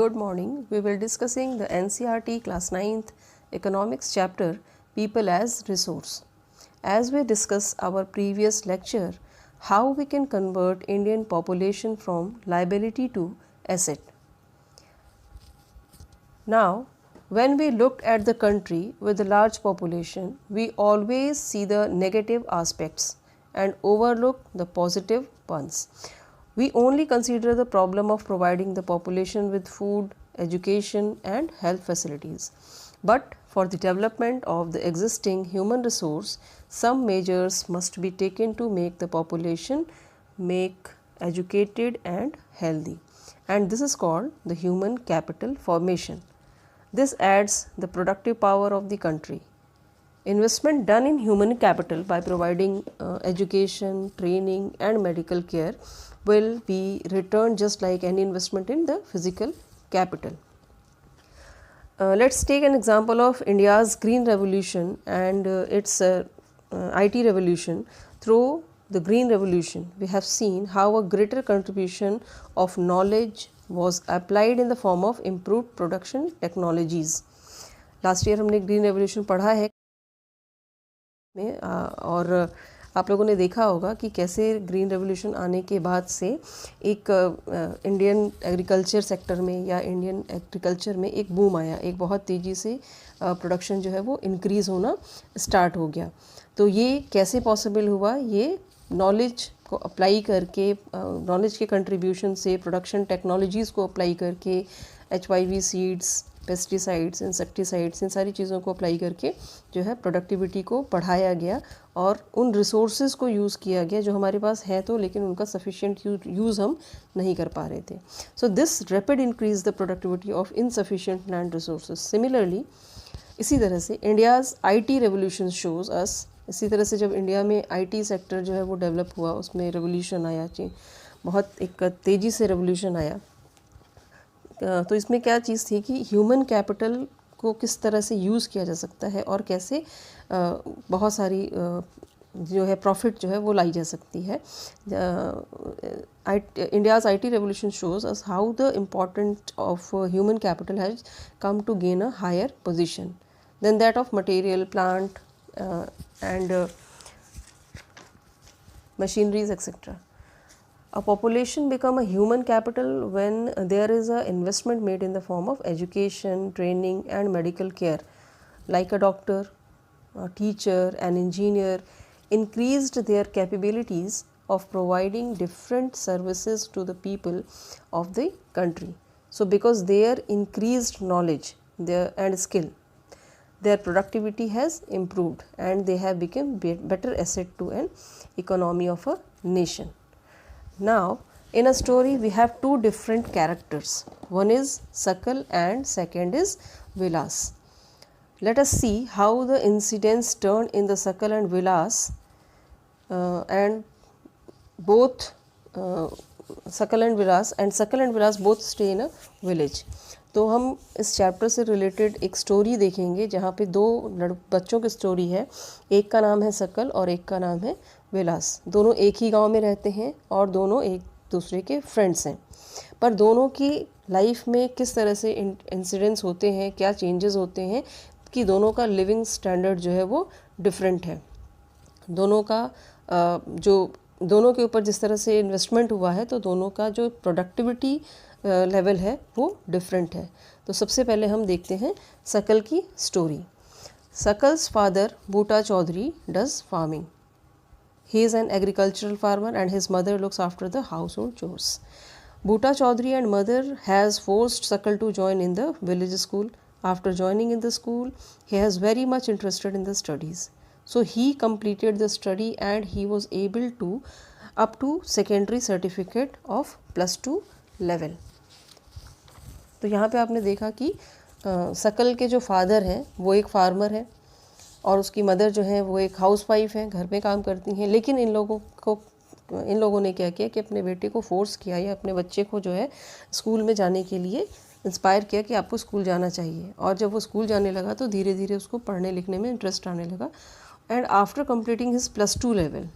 Good morning. We will discussing the NCERT class 9th economics chapter People as Resource. As we discuss our previous lecture, how we can convert Indian population from liability to asset. Now, when we look at the country with a large population, we always see the negative aspects and overlook the positive ones. We only consider the problem of providing the population with food, education and health facilities. But for the development of the existing human resource, some measures must be taken to make the population educated and healthy. And this is called the human capital formation. This adds the productive power of the country. Investment done in human capital by providing education, training and medical care will be returned just like any investment in the physical capital. Let's take an example of India's green revolution and its IT revolution. Through the green revolution, we have seen how a greater contribution of knowledge was applied in the form of improved production technologies. Last year हमने green revolution पढ़ा है और आप लोगों ने देखा होगा कि कैसे ग्रीन रेवोल्यूशन आने के बाद से एक इंडियन एग्रीकल्चर सेक्टर में या इंडियन एग्रीकल्चर में एक बूम आया, एक बहुत तेज़ी से प्रोडक्शन जो है वो इंक्रीज़ होना स्टार्ट हो गया. तो ये कैसे पॉसिबल हुआ? ये नॉलेज को अप्लाई करके, नॉलेज के कंट्रीब्यूशन से, प्रोडक्शन टेक्नोलॉजीज़ को अप्लाई करके, HYV सीड्स, पेस्टिसाइड्स, इंसेक्टिसाइड्स, इन सारी चीज़ों को अप्लाई करके जो है प्रोडक्टिविटी को बढ़ाया गया और उन रिसोर्सेज को यूज़ किया गया जो हमारे पास है तो, लेकिन उनका सफिशिएंट यूज़ हम नहीं कर पा रहे थे. So this rapid increase the productivity of insufficient land resources. Similarly इसी तरह से इंडियाज़ IT रेवोल्यूशन शोज़ अस, इसी तरह से जब इंडिया में IT सेक्टर जो है वो डेवलप हुआ, उसमें रेवोल्यूशन आया, बहुत एक तेज़ी से रेवोल्यूशन आया. तो इसमें क्या चीज़ थी कि ह्यूमन कैपिटल को किस तरह से यूज़ किया जा सकता है और कैसे बहुत सारी जो है प्रॉफिट जो है वो लाई जा सकती है. India's IT revolution shows us how the important of human capital has come to gain a higher position than that of material, plant and machineries, etc. A population become a human capital when there is a investment made in the form of education, training and medical care. Like a doctor, a teacher, an engineer increased their capabilities of providing different services to the people of the country. So because their increased knowledge and skill, their productivity has improved and they have become better asset to an economy of a nation. Now, in a story we have two different characters. One is Sakal and second is Vilas. Let us see how the incidents turn in the Sakal and Vilas and both Sakal and Vilas both stay in a village. तो हम इस chapter से related एक story देखेंगे जहाँ पे दो बच्चों की स्टोरी है. एक का नाम है सकल और एक का नाम है विलास. दोनों एक ही गांव में रहते हैं और दोनों एक दूसरे के फ्रेंड्स हैं, पर दोनों की लाइफ में किस तरह से इंसिडेंट्स होते हैं, क्या चेंजेस होते हैं कि दोनों का लिविंग स्टैंडर्ड जो है वो डिफरेंट है. दोनों का दोनों के ऊपर जिस तरह से इन्वेस्टमेंट हुआ है तो दोनों का जो प्रोडक्टिविटी लेवल है वो डिफरेंट है. तो सबसे पहले हम देखते हैं सकल की story. Sakal's father Buta Chaudhary does farming. He is an agricultural farmer and his mother looks after the household chores. Bhuta Chaudhary and mother has forced Sakal to join in the village school. After joining in the school, he has very much interested in the studies. So he completed the study and he was able to up to secondary certificate of +2 level. तो यहाँ पे आपने देखा कि सकल के जो father हैं वो एक फार्मर है और उसकी मदर जो है वो एक हाउसवाइफ है, घर में काम करती हैं. लेकिन इन लोगों ने क्या किया कि अपने बेटे को फोर्स किया या अपने बच्चे को जो है स्कूल में जाने के लिए इंस्पायर किया कि आपको स्कूल जाना चाहिए. और जब वो स्कूल जाने लगा तो धीरे धीरे उसको पढ़ने लिखने में इंटरेस्ट आने लगा. And after completing his +2 level,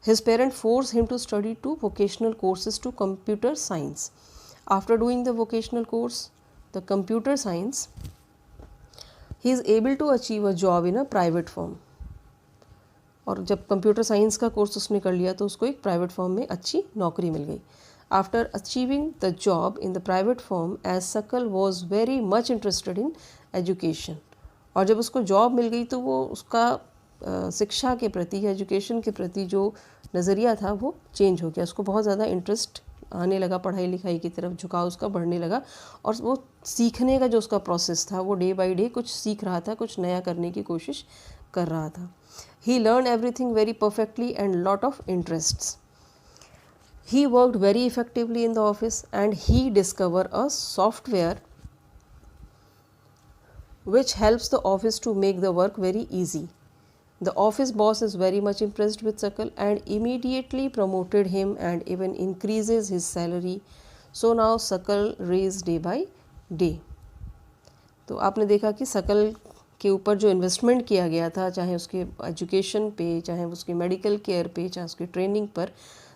his parent force him to study 2 vocational courses to computer science. After doing the vocational course, the computer science, he is able to achieve a job in a private firm. और जब computer science का course उसने कर लिया तो उसको एक private firm में अच्छी नौकरी मिल गई. After achieving the job in the private firm, as Sakal was very much interested in education. और जब उसको जॉब मिल गई तो वो उसका शिक्षा के प्रति, एजुकेशन के प्रति जो नज़रिया था वो चेंज हो गया. उसको बहुत ज़्यादा इंटरेस्ट आने लगा, पढ़ाई लिखाई की तरफ झुकाव उसका बढ़ने लगा. और वो सीखने का जो उसका प्रोसेस था वो डे बाय डे कुछ सीख रहा था, कुछ नया करने की कोशिश कर रहा था. He learned everything very perfectly and lot of interests. He worked very effectively in the office and he discovered a software which helps the office to make the work very easy. The office boss is very much impressed with Sakal and immediately promoted him and even increases his salary. So now Sakal raised day by day. तो आपने देखा कि सकल के ऊपर जो investment किया गया था, चाहे उसके एजुकेशन पे, चाहे उसके मेडिकल केयर पे, चाहे उसकी ट्रेनिंग पर,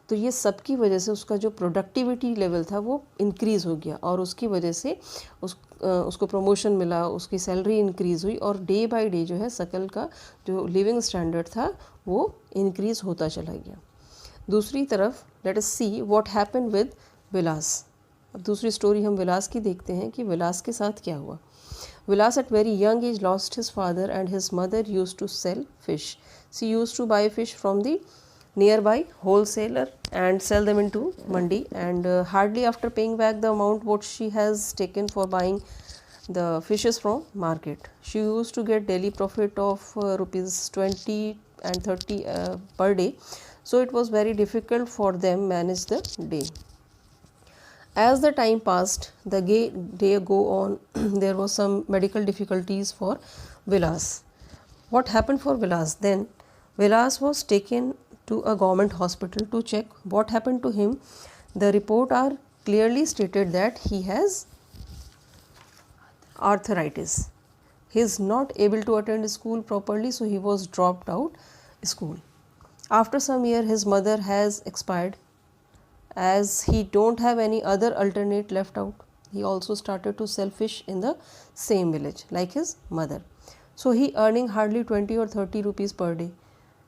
तो ये सब की वजह से उसका जो प्रोडक्टिविटी लेवल था वो इंक्रीज़ हो गया और उसकी वजह से उसको प्रमोशन मिला, उसकी सैलरी इंक्रीज़ हुई और डे बाय डे जो है सकल का जो लिविंग स्टैंडर्ड था वो इंक्रीज़ होता चला गया. दूसरी तरफ let us see what happened with Vilas. अब दूसरी स्टोरी हम विलास की देखते हैं कि विलास के साथ क्या हुआ. Vilas at very young age lost his father and his mother used to sell fish. She used to buy fish from the nearby wholesaler and sell them into mandi, and hardly after paying back the amount what she has taken for buying the fishes from market, she used to get daily profit of rupees 20 and 30 per day. So it was very difficult for them manage the day. As the time passed, the day go on, there was some medical difficulties for Vilas. What happened for Vilas? Then Vilas was taken to a government hospital to check what happened to him. The report are clearly stated that he has arthritis. He is not able to attend school properly, so he was dropped out school. After some year, his mother has expired. As he don't have any other alternate left out, he also started to sell fish in the same village like his mother. So he earning hardly 20 or 30 rupees per day.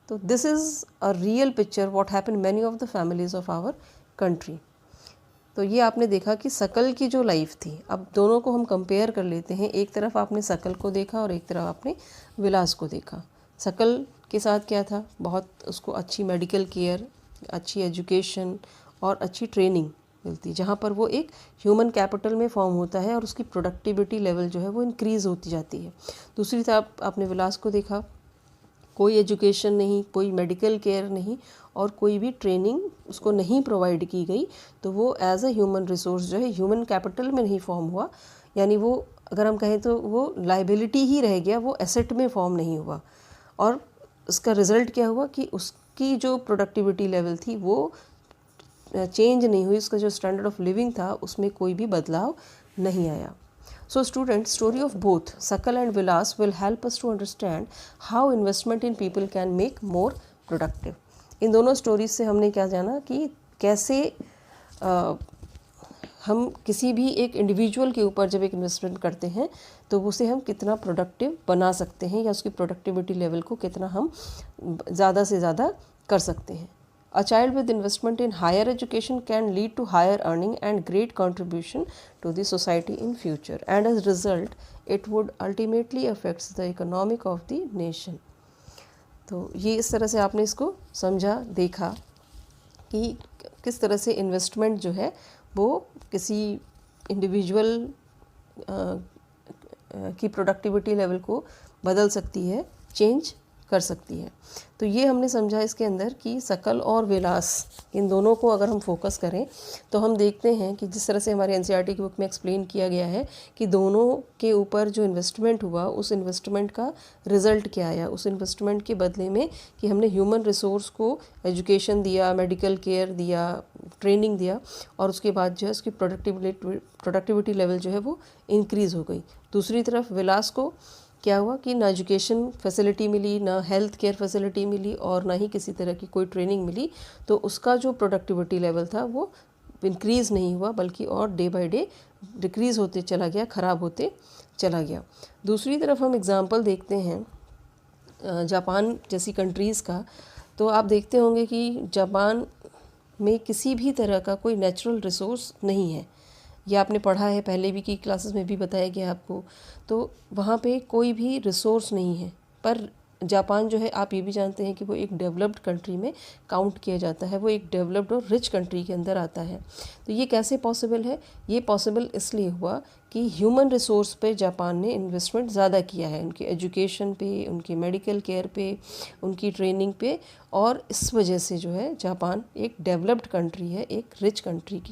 So this is a real picture what happened many of the families of our country. तो ये आपने देखा कि सकल की जो life थी, अब दोनों को हम कंपेयर कर लेते हैं. एक तरफ आपने सकल को देखा और एक तरफ आपने विलास को देखा. सकल के साथ क्या था, बहुत उसको अच्छी मेडिकल केयर, अच्छी एजुकेशन और अच्छी ट्रेनिंग मिलती, जहाँ पर वो एक ह्यूमन कैपिटल में फॉर्म होता है और उसकी प्रोडक्टिविटी लेवल जो है वो इंक्रीज़ होती जाती है. दूसरी तरफ आपने विलास को देखा, कोई एजुकेशन नहीं, कोई मेडिकल केयर नहीं और कोई भी ट्रेनिंग उसको नहीं प्रोवाइड की गई, तो वो एज अ ह्यूमन रिसोर्स जो है ह्यूमन कैपिटल में नहीं फॉर्म हुआ. यानी वो अगर हम कहें तो वो लाइबिलिटी ही रह गया, वो एसेट में फॉर्म नहीं हुआ. और उसका रिज़ल्ट क्या हुआ कि उसकी जो प्रोडक्टिविटी लेवल थी वो चेंज नहीं हुई, उसका जो स्टैंडर्ड ऑफ लिविंग था उसमें कोई भी बदलाव नहीं आया. So students, story of both Sakal and Vilas will help us to understand how investment in people can make more productive. इन दोनों स्टोरीज से हमने क्या जाना कि कैसे हम किसी भी एक इंडिविजुअल के ऊपर जब एक इन्वेस्टमेंट करते हैं तो उसे हम कितना प्रोडक्टिव बना सकते हैं या उसकी प्रोडक्टिविटी लेवल को कितना हम ज़्यादा से ज़्यादा कर सकते हैं. A child with investment in higher education can lead to higher earning and great contribution to the society in future, and as a result it would ultimately affects the economic of the nation. तो ये इस तरह से आपने इसको समझा, देखा कि किस तरह से इन्वेस्टमेंट जो है वो किसी इंडिविजुअल की प्रोडक्टिविटी लेवल को बदल सकती है, चेंज कर सकती है. तो ये हमने समझा इसके अंदर कि सकल और विलास इन दोनों को अगर हम फोकस करें तो हम देखते हैं कि जिस तरह से हमारे एनसीईआरटी की बुक में एक्सप्लेन किया गया है कि दोनों के ऊपर जो इन्वेस्टमेंट हुआ उस इन्वेस्टमेंट का रिज़ल्ट क्या आया, उस इन्वेस्टमेंट के बदले में कि हमने ह्यूमन रिसोर्स को एजुकेशन दिया, मेडिकल केयर दिया, ट्रेनिंग दिया और उसके बाद जो है उसकी प्रोडक्टिविटी लेवल जो है वो इंक्रीज़ हो गई. दूसरी तरफ विलास को क्या हुआ कि ना एजुकेशन फैसिलिटी मिली, ना हेल्थ केयर फैसिलिटी मिली और ना ही किसी तरह की कोई ट्रेनिंग मिली, तो उसका जो प्रोडक्टिविटी लेवल था वो इंक्रीज़ नहीं हुआ, बल्कि और डे बाय डे डिक्रीज़ होते चला गया, ख़राब होते चला गया। दूसरी तरफ हम एग्ज़ाम्पल देखते हैं जापान जैसी कंट्रीज़ का, तो आप देखते होंगे कि जापान में किसी भी तरह का कोई नेचुरल रिसोर्स नहीं है। ये आपने पढ़ा है, पहले भी की क्लासेस में भी बताया गया आपको। तो वहाँ पे कोई भी रिसोर्स नहीं है, पर जापान जो है आप ये भी जानते हैं कि वो एक डेवलप्ड कंट्री में काउंट किया जाता है, वो एक डेवलप्ड और रिच कंट्री के अंदर आता है। तो ये कैसे पॉसिबल है? ये पॉसिबल इसलिए हुआ कि ह्यूमन रिसोर्स पे जापान ने इन्वेस्टमेंट ज़्यादा किया है, उनकी एजुकेशन पे, उनकी मेडिकल केयर पे, उनकी ट्रेनिंग पे, और इस वजह से जो है जापान एक डेवलप्ड कंट्री है, एक रिच कंट्री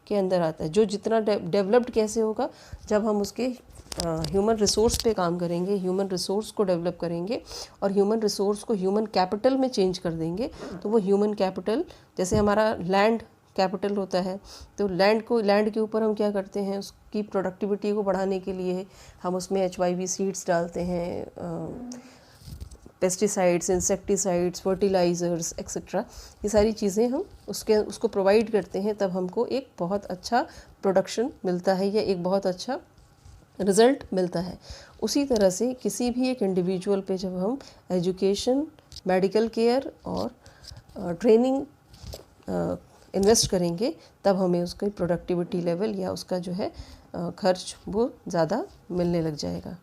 के अंदर आता है। जो जितना डेवलप्ड कैसे होगा? जब हम उसके ह्यूमन रिसोर्स पे काम करेंगे, ह्यूमन रिसोर्स को डेवलप करेंगे और ह्यूमन रिसोर्स को ह्यूमन कैपिटल में चेंज कर देंगे, तो वो ह्यूमन कैपिटल, जैसे हमारा लैंड कैपिटल होता है, तो लैंड के ऊपर हम क्या करते हैं, उसकी प्रोडक्टिविटी को बढ़ाने के लिए हम उसमें HYV सीड्स डालते हैं, पेस्टिसाइड्स, इंसेक्टिसाइड्स, फर्टिलाइज़र्स एक्सेट्रा, ये सारी चीज़ें हम उसको प्रोवाइड करते हैं, तब हमको एक बहुत अच्छा प्रोडक्शन मिलता है या एक बहुत अच्छा रिज़ल्ट मिलता है। उसी तरह से किसी भी एक इंडिविजुअल पे जब हम एजुकेशन, मेडिकल केयर और ट्रेनिंग इन्वेस्ट करेंगे, तब हमें उसकी प्रोडक्टिविटी लेवल या उसका जो है खर्च वो ज़्यादा मिलने लग जाएगा।